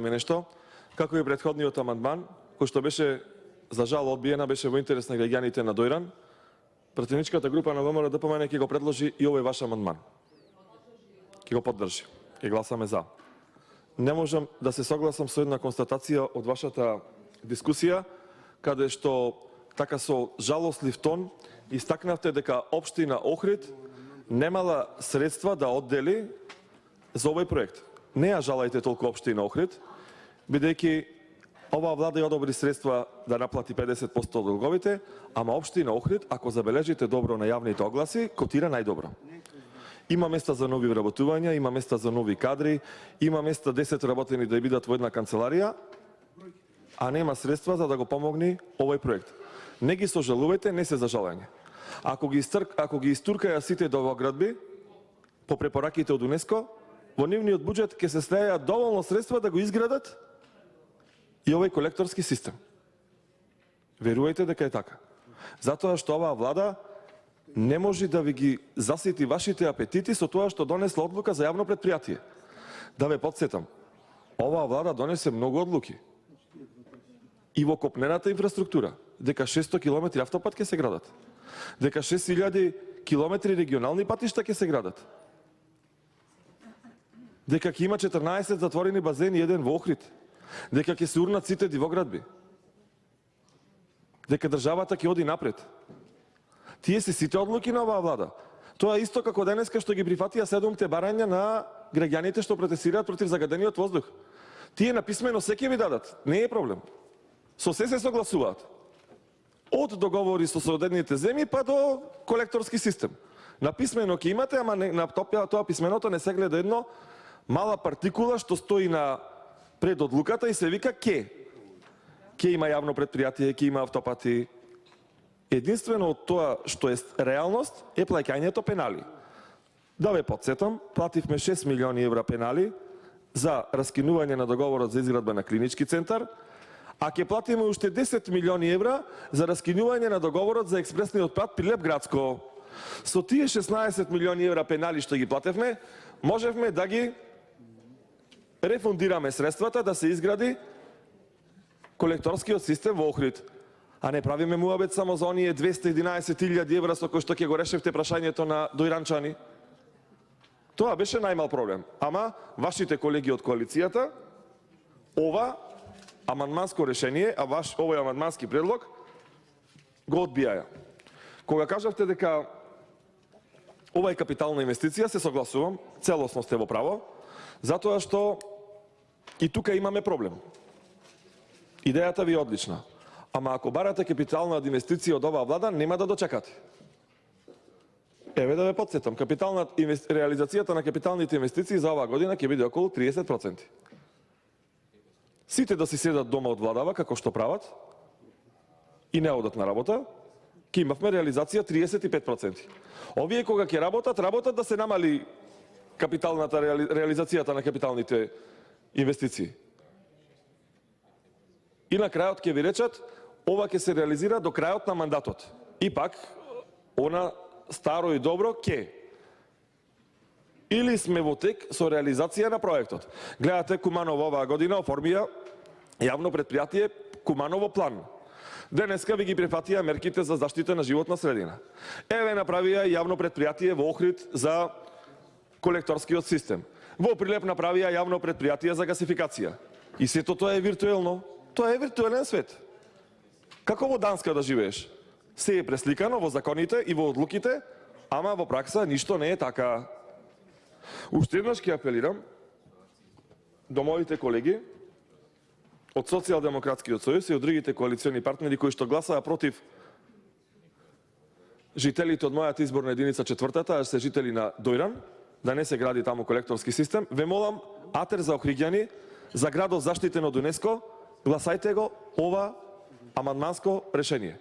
нешто, како и претходниот амандман, кој што беше за жал одбиена, беше во интерес на граѓаните на Дојран. Пратеничката група на ВМРО ДПМН ќе го предложи и овој ваш амандман. Ќе го поддржи. Ќе гласаме за. Не можам да се согласам со една констатација од вашата дискусија, каде што така со жалостлив тон истакнавте дека општина Охрид немала средства да оддели за овој проект. Не ја жалајте толку општина Охрид, бидејќи оваа влада ја одобри средства да наплати 50% од долговите, ама општина Охрид, ако забележите добро на јавните огласи, котира најдобро. Има места за нови вработувања, има места за нови кадри, има места 10 работени да бидат во една канцеларија, а нема средства за да го помогне овој проект. Не ги сожалувајте, не се за жалање. Ако ги истуркаја сите довоградби по препораките од УНЕСКО, во нивниот буџет ќе се слеја доволно средства да го изградат и овој колекторски систем. Верувајте дека е така. Затоа што оваа влада не може да ви ги засити вашите апетити со тоа што донесла одлука за јавно предпријатие. Да ве потсетам, оваа влада донесе многу одлуки. И во копнената инфраструктура, дека 600 км автопат ќе се градат, дека 6000 км регионални патишта ќе се градат, дека ќе има 14 затворени базени, еден во Охрид, дека ќе се урнат сите дивоградби, дека државата ќе оди напред. Тие се сите одлуки на оваа влада. Тоа е исто како денеска што ги прифатија 7 барања на граѓаните што протестираат против загадениот воздух. Тие написмено се ќе ви дадат, не е проблем. Со се согласуваат. Од договори со соседните земји па до колекторски систем. Написмено ќе имате, ама на тоа писменото не се гледа едно мала партикула што стои на пред одлуката и се вика ке. Ке има јавно предпријатие, ке има автопати. Единствено од тоа што е реалност е плаќањето пенали. Да ве потсетам, плативме 6 милиони евра пенали за раскинување на договорот за изградба на клинички центар, а ќе платиме уште 10 милиони евра за раскинување на договорот за експресниот пат Прилеп Градско. Со тие 16 милиони евра пенали што ги платевме, можевме да ги рефундираме средствата да се изгради колекторскиот систем во Охрид. А не правиме муабет само за оние 211.000 евра со кои што ќе го решевте прашањето на дојранчани. Тоа беше најмал проблем. Ама вашите колеги од коалицијата ова амандманско решение, а овој амандмански предлог го одбијаја. Кога кажавте дека ова е капитална инвестиција, се согласувам, целосно сте во право, затоа што и тука имаме проблем. Идејата ви е одлична. Ама ако барате капитална инвестиција од оваа влада, нема да дочекате. Еве да ве потсетам, реализацијата на капиталните инвестиции за оваа година ќе биде околу 30%. Сите да си седат дома од владава, како што прават, и не одат на работа, ќе имавме реализација 35%. Овие кога ќе работат да се намали реализацијата на капиталните инвестиции. И на крајот ќе ви речат, ова ќе се реализира до крајот на мандатот. И пак, она старо и добро ке. Или сме во тек со реализација на проектот. Гледате, Куманово оваа година оформија јавно предпријатие Куманово план. Денеска ви ги прифатија мерките за заштита на животна средина. Еве направија јавно предпријатие во Охрид за колекторскиот систем. Во Прилеп направија јавно предпријатие за гасификација. И сето тоа е виртуелно. Тоа е виртуелен свет. Како во Данска да живееш? Се е пресликано во законите и во одлуките, ама во пракса ништо не е така. Уште еднаш ќе апелирам до моите колеги од Социјалдемократскиот сојуз и од другите коалициони партнери кои што гласаа против жителите од мојата изборна единица четвртата, а се жители на Дојран, да не се гради таму колекторски систем. Ве молам, атер за охриѓани, за градот заштитен од УНЕСКО, гласајте го ова амандманско решение.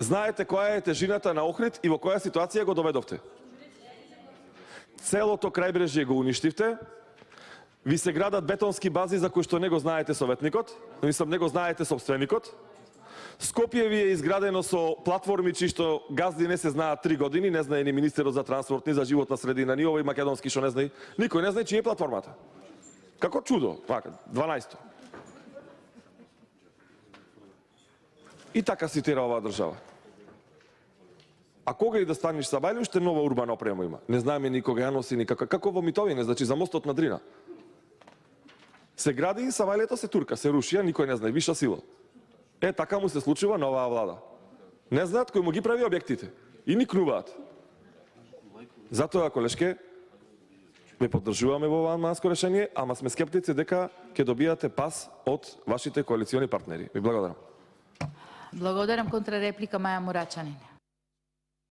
Знаете која е тежината на Охрид и во која ситуација го доведовте. Целото крајбрежје го уништивте, ви се градат бетонски бази за кои што не го знаете советникот, не го знаете собственикот. Скопје ви е изградено со платформи чии што газди не се знаат 3 години, не знае ни министерот за транспорт, ни за животна средина, ни овој македонски што не знае. Никој не знае чија е платформата. Како чудо, 12. И така си тера оваа држава. А кога и да станеш са бајле, уште нова урбана опрема има. Не знаеме никога ја носи никака. Како во Митовине, значи за мостот на Дрина. Се гради и Савајлето се турка, се рушија, никој не знае, виша сила. Така му се случува на оваа влада. Не знаат кој му ги прави објектите и никнуваат. Затоа, колешке, ве поддржуваме во оваа манско решение, ама сме скептици дека ќе добијате пас од вашите коалициони партнери. Ви благодарам. Благодарам. Контрареплика Маја Мурачанин.